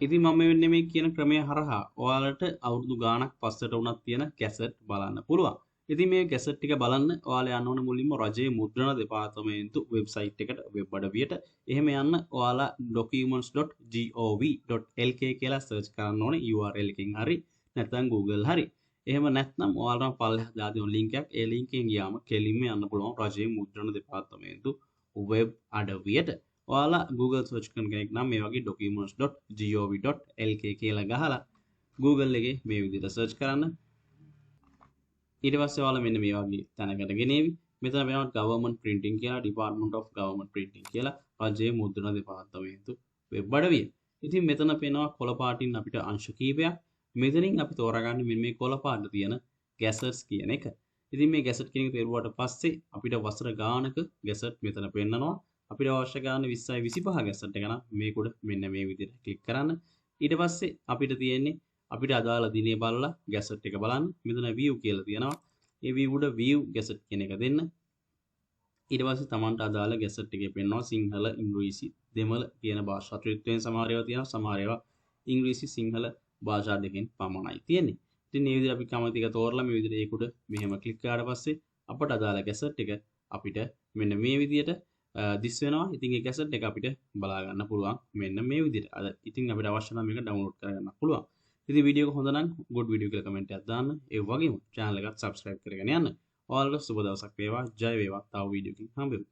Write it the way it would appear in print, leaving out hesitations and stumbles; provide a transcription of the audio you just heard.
ඉතින් මම මෙන්න මේ කියන ක්‍රමය හරහා ඔයාලට අවුරුදු ගාණක් පස්සට වුණත් තියෙන කැසට් බලන්න පුළුවන්. ඉතින් මේ කැසට් ටික බලන්න ඔයාලා යන්න ඕන මුලින්ම රජයේ මුද්‍රණ දෙපාර්තමේන්තු වෙබ්සයිට් එකට වෙබ් අඩවියට. එහෙම යන්න ඔයාලා documents.gov.lk කියලා සර්ච් කරන්න ඕනේ URL එකකින් හරි නැත්නම් Google හරි. එහෙම නැත්නම් ඔයාලට පල්ලෙහා දාලා තියෙන link එකක් ඒ link එකෙන් ගියාම කෙලින්ම යන්න පුළුවන් රජයේ මුද්‍රණ දෙපාර්තමේන්තු වෙබ් අඩවියට. ඔයාලා Google search කරන කෙනෙක් නම් මේ වගේ documents.gov.lk කියලා ගහලා Google එකේ මේ විදිහට search කරන්න. ඊට පස්සේ ඔයාලා මෙන්න මේ වගේ තැනකට ගෙනේවි. මෙතන වෙනවා government printing කියලා Department of Government Printing කියලා රජයේ මුද්‍රණ දෙපාර්තමේන්තු වෙබ් අඩවිය. ඉතින් මෙතන පේනවා කොළ පාටින් අපිට අංශ කීපයක්. මෙතනින් අපි තෝරාගන්නේ මෙන්න මේ කොළ පාට තියෙන ගැසට්ස් කියන එක. ඉතින් මේ ගැසට් කියන එක තේරුවාට පස්සේ අපිට වසර ගානක ගැසට් මෙතන පෙන්නනවා. අපිට අවශ්‍ය ගාන 20යි 25 ගැසට් එක නම් මේක උඩ මෙන්න මේ විදිහට ක්ලික් කරන්න. ඊට පස්සේ අපිට තියෙන්නේ අපිට අදාළ දිනේ බලලා ගැසට් එක බලන්න. මෙතන view කියලා තියෙනවා. ඒ view උඩ view ගැසට් කියන එක දෙන්න. ඊට පස්සේ Tamanට අදාළ ගැසට් එකේ පෙන්නනවා සිංහල, ඉංග්‍රීසි, දෙමළ කියන භාෂා ත්‍රිත්වයෙන් සමහර ඒවා තියෙනවා. සමහර ඒවා ඉංග්‍රීසි, සිංහල භාෂා දෙකෙන් පමණයි තියෙන්නේ. ඉතින් මේ විදිහට අපි කැමති එක තෝරලා මේ විදිහට ඒක උඩ මෙහෙම ක්ලික් කරාට පස්සේ අපට අදාළ ගැසට් එක අපිට මෙන්න මේ විදිහට දිස් වෙනවා. ඉතින් ඒ ගැසට් එක අපිට බලා ගන්න පුළුවන් මෙන්න මේ විදිහට. ඉතින් අපිට අවශ්‍ය නම් මේක ඩවුන්ලෝඩ් කරගන්න පුළුවන්. ඉතින් වීඩියෝ එක හොඳ නම් good video කියලා කමෙන්ට් එකක් දාන්න. ඒ වගේම channel එකත් subscribe කරගෙන යන්න. ඔයාලට සුබ දවසක් වේවා. ජය වේවා. තව වීඩියෝ එකකින් හම්බෙමු.